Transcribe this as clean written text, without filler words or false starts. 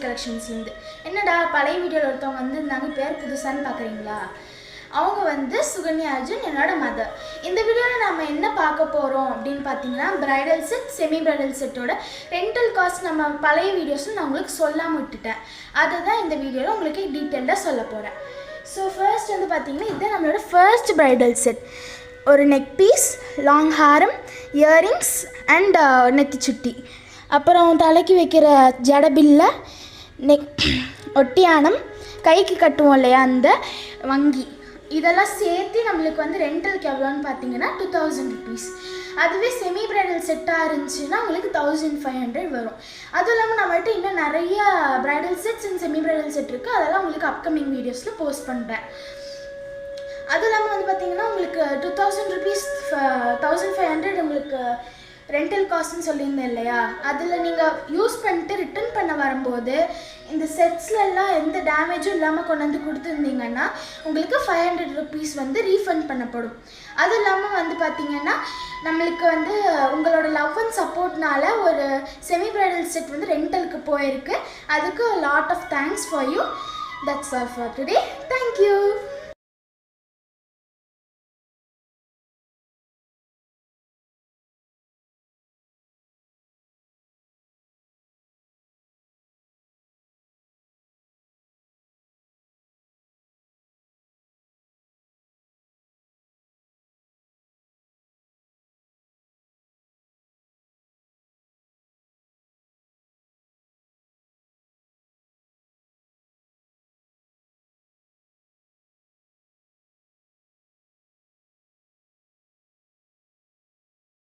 கலெக்ஷன்ஸ்லேருந்து. என்னடா பழைய வீடியோவில் ஒருத்தவங்க வந்திருந்தாங்க, பேர் புதுசான்னு பார்க்குறீங்களா? அவங்க வந்து சுகன்யா அர்ஜுன், என்னோட மதர். இந்த வீடியோவில் நம்ம என்ன பார்க்க போகிறோம் அப்படின்னு பார்த்தீங்கன்னா, பிரைடல் செட், செமி பிரைடல் செட்டோட ரெண்டல் காஸ்ட் நம்ம பழைய வீடியோஸும் நான் உங்களுக்கு சொல்லாமல் விட்டுட்டேன். அதை தான் இந்த வீடியோவில் உங்களுக்கு டீட்டெயிலாக சொல்ல போகிறேன். ஸோ ஃபர்ஸ்ட் வந்து பார்த்தீங்கன்னா, இதுதான் நம்மளோட ஃபர்ஸ்ட் பிரைடல் செட். ஒரு neck piece, long Haram, earrings and நெத்திச்சுட்டி, அப்புறம் தலைக்கு வைக்கிற ஜடபில்ல, நெக் ஒட்டியானம், கைக்கு கட்டுவோம் இல்லையா அந்த வங்கி, இதெல்லாம் சேர்த்து நம்மளுக்கு வந்து ரெண்டலுக்கு எவ்வளோன்னு பார்த்தீங்கன்னா 2000 rupees. அதுவே செமி பிரைடல் செட்டாக இருந்துச்சுன்னா உங்களுக்கு 1500 வரும். அதுவும் இல்லாமல் நம்மள்கிட்ட இன்னும் நிறைய bridal sets and semi bridal set இருக்குது. அதெல்லாம் உங்களுக்கு அப்கமிங் வீடியோஸில் போஸ்ட் பண்ணுறேன். அதுவும் இல்லாமல் வந்து பார்த்தீங்கன்னா உங்களுக்கு 2000 rupees 1500 உங்களுக்கு ரெண்டல் காஸ்ட்னு சொல்லியிருந்தேன் இல்லையா, அதில் நீங்கள் யூஸ் பண்ணிட்டு ரிட்டர்ன் பண்ண வரும்போது இந்த செட்ஸ்லலாம் எந்த டேமேஜும் இல்லாமல் கொண்டு வந்து கொடுத்துருந்தீங்கன்னா உங்களுக்கு 500 rupees வந்து ரீஃபண்ட் பண்ணப்படும். அதுவும் இல்லாமல் வந்து பார்த்திங்கன்னா நம்மளுக்கு வந்து உங்களோட லவ் அண்ட் சப்போர்ட்னால ஒரு செமி பிரைடல் செட் வந்து ரெண்டலுக்கு போயிருக்கு. அதுக்கு lot of thanks for you. That's all for today. Thank you.